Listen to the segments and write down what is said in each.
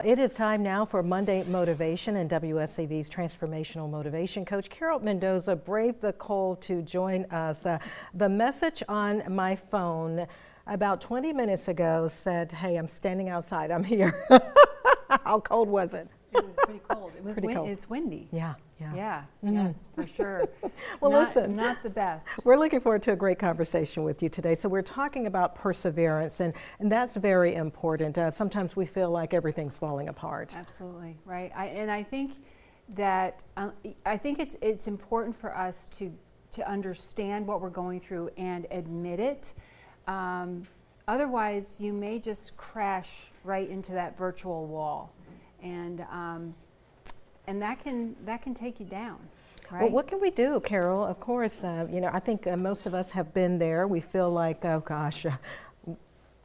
It is time now for Monday Motivation, and WSAV's transformational motivation coach Carol Mendoza braved the cold to join us. The message on my phone about 20 minutes ago said, "Hey, I'm standing outside. I'm here." How cold was it? It was pretty cold. It was cold. It's windy. Yeah. Yes, for sure. Well, listen, not the best. We're looking forward to a great conversation with you today. So we're talking about perseverance, and that's very important. Sometimes we feel like everything's falling apart. Absolutely, right. I think that it's important for us to understand what we're going through and admit it. Otherwise, you may just crash right into that virtual wall, and that can take you down. Right? Well, what can we do, Carol? Of course, I think most of us have been there. We feel like, oh gosh,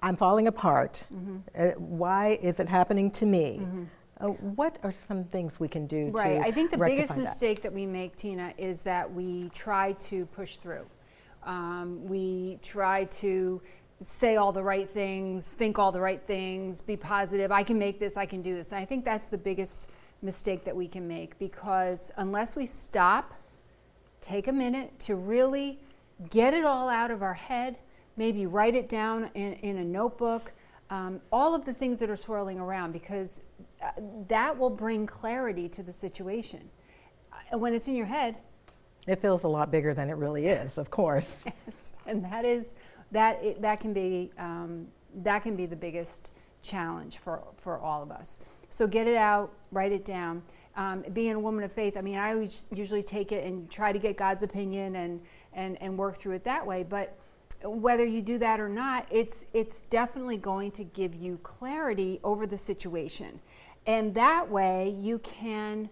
I'm falling apart. Why is it happening to me? What are some things we can do to Right. I think the biggest that? mistake that we make, Tina, is that we try to push through. We try to say all the right things, think all the right things, be positive. I can make this, I can do this. And I think that's the biggest mistake that we can make, because unless we stop, take a minute to really get it all out of our head, maybe write it down in a notebook, all of the things that are swirling around, because that will bring clarity to the situation. When it's in your head, it feels a lot bigger than it really is, of course. Yes, and that can be the biggest challenge for all of us. So get it out, write it down. Being a woman of faith, I mean, I always usually take it and try to get God's opinion and work through it that way. But whether you do that or not, it's definitely going to give you clarity over the situation. And that way you can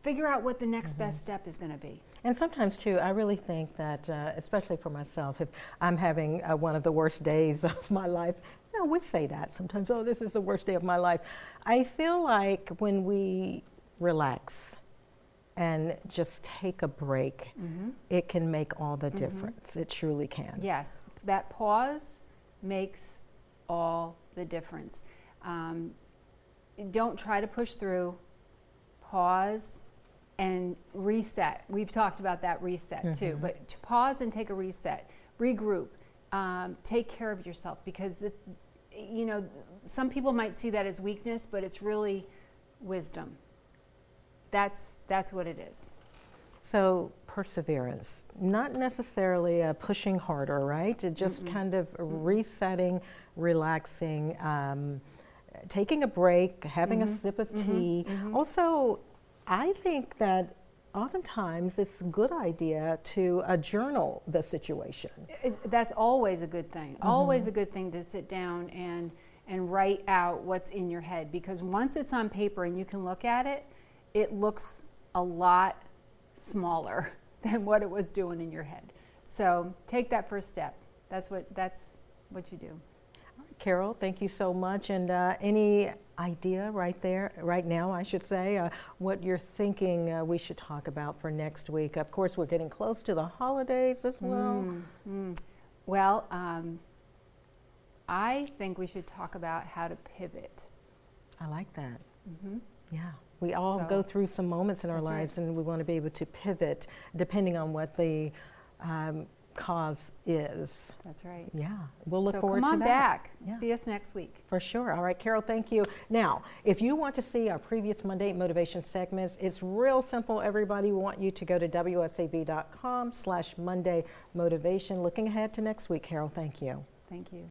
figure out what the next best step is going to be. And sometimes too, I really think that, especially for myself, if I'm having one of the worst days of my life, we say that sometimes, oh, this is the worst day of my life. I feel like when we relax and just take a break, it can make all the difference. It truly can. Yes, that pause makes all the difference. Don't try to push through. Pause and reset. We've talked about that reset too, but to pause and take a reset, regroup, take care of yourself, because some people might see that as weakness, but it's really wisdom. That's what it is. So perseverance, not necessarily pushing harder, right? Just kind of resetting, relaxing, taking a break, having a sip of tea. Also, I think that oftentimes it's a good idea to journal the situation. That's always a good thing. Always a good thing to sit down and write out what's in your head, because once it's on paper and you can look at it, it looks a lot smaller than what it was doing in your head. So take that first step. That's what you do. All right, Carol, thank you so much. And any idea right now, I should say, what you're thinking we should talk about for next week? Of course, we're getting close to the holidays as well. Well, I think we should talk about how to pivot. I like that. Yeah, we all go through some moments in our lives, and we want to be able to pivot depending on what the cause is. That's right. Yeah, we'll look forward to that. So come on back. Yeah. See us next week. For sure. All right, Carol, thank you. Now, if you want to see our previous Monday Motivation segments, it's real simple, everybody. We want you to go to WSAV.com/Monday Motivation. Looking ahead to next week, Carol, thank you. Thank you.